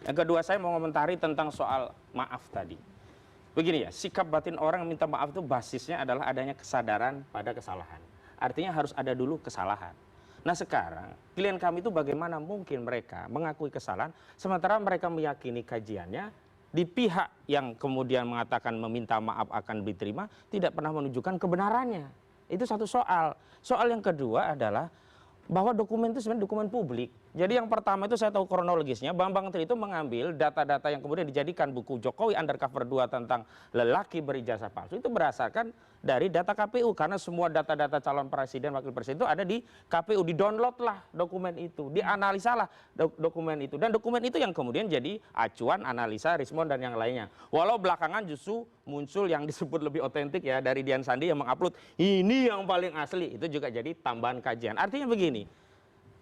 Yang kedua, saya mau komentari tentang soal maaf tadi. Begini ya, sikap batin orang minta maaf itu basisnya adalah adanya kesadaran pada kesalahan. Artinya harus ada dulu kesalahan. Nah sekarang, klien kami itu bagaimana mungkin mereka mengakui kesalahan, sementara mereka meyakini kajiannya, di pihak yang kemudian mengatakan meminta maaf akan diterima, tidak pernah menunjukkan kebenarannya. Itu satu soal. Soal yang kedua adalah, bahwa dokumen itu sebenarnya dokumen publik. Jadi yang pertama itu saya tahu kronologisnya, Bambang Tri itu mengambil data-data yang kemudian dijadikan buku Jokowi Undercover 2 tentang lelaki berijazah palsu itu berdasarkan dari data KPU, karena semua data-data calon presiden, wakil presiden itu ada di KPU, di-download lah dokumen itu, dianalisa lah dokumen itu, dan dokumen itu yang kemudian jadi acuan analisa Rismond dan yang lainnya. Walau belakangan justru muncul yang disebut lebih otentik ya dari Dian Sandi yang mengupload ini yang paling asli, itu juga jadi tambahan kajian. Artinya begini,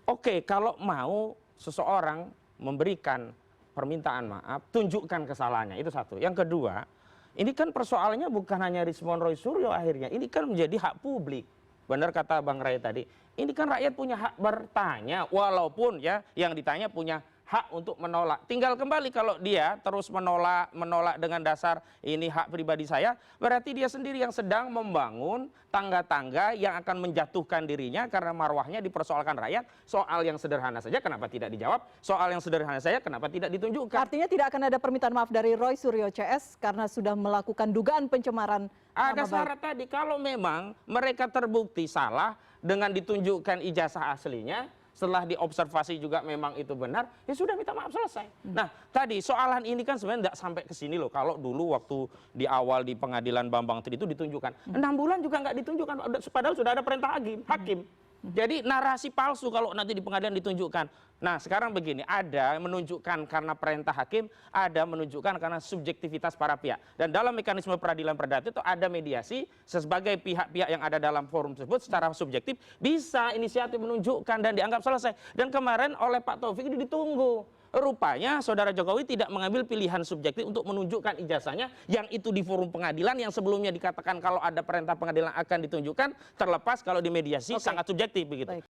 oke, kalau mau seseorang memberikan permintaan maaf, tunjukkan kesalahannya, itu satu. Yang kedua, ini kan persoalannya bukan hanya Rismond Roy Suryo akhirnya, ini kan menjadi hak publik. Benar kata Bang Ray tadi, ini kan rakyat punya hak bertanya, walaupun ya yang ditanya punya hak untuk menolak. Tinggal kembali kalau dia terus menolak dengan dasar ini hak pribadi saya, berarti dia sendiri yang sedang membangun tangga-tangga yang akan menjatuhkan dirinya karena marwahnya dipersoalkan rakyat. Soal yang sederhana saja kenapa tidak dijawab? Soal yang sederhana saja kenapa tidak ditunjukkan? Artinya tidak akan ada permintaan maaf dari Roy Suryo CS karena sudah melakukan dugaan pencemaran ada nama syarat baik. tadi, kalau memang mereka terbukti salah dengan ditunjukkan ijazah aslinya, setelah diobservasi juga memang itu benar, ya sudah minta maaf selesai. Nah tadi soalan ini kan sebenarnya tidak sampai ke sini loh. Kalau dulu waktu di awal di pengadilan Bambang Tri itu ditunjukkan 6 bulan juga nggak ditunjukkan, padahal sudah ada perintah hakim. Jadi narasi palsu kalau nanti di pengadilan ditunjukkan. Nah sekarang begini, ada menunjukkan karena perintah hakim, ada menunjukkan karena subjektivitas para pihak. Dan dalam mekanisme peradilan perdata itu ada mediasi, sebagai pihak-pihak yang ada dalam forum tersebut secara subjektif bisa inisiatif menunjukkan dan dianggap selesai. Dan kemarin oleh Pak Taufik itu ditunggu. Rupanya saudara Jokowi tidak mengambil pilihan subjektif untuk menunjukkan ijazahnya, yang itu di forum pengadilan yang sebelumnya dikatakan kalau ada perintah pengadilan akan ditunjukkan, terlepas kalau di mediasi sangat subjektif begitu.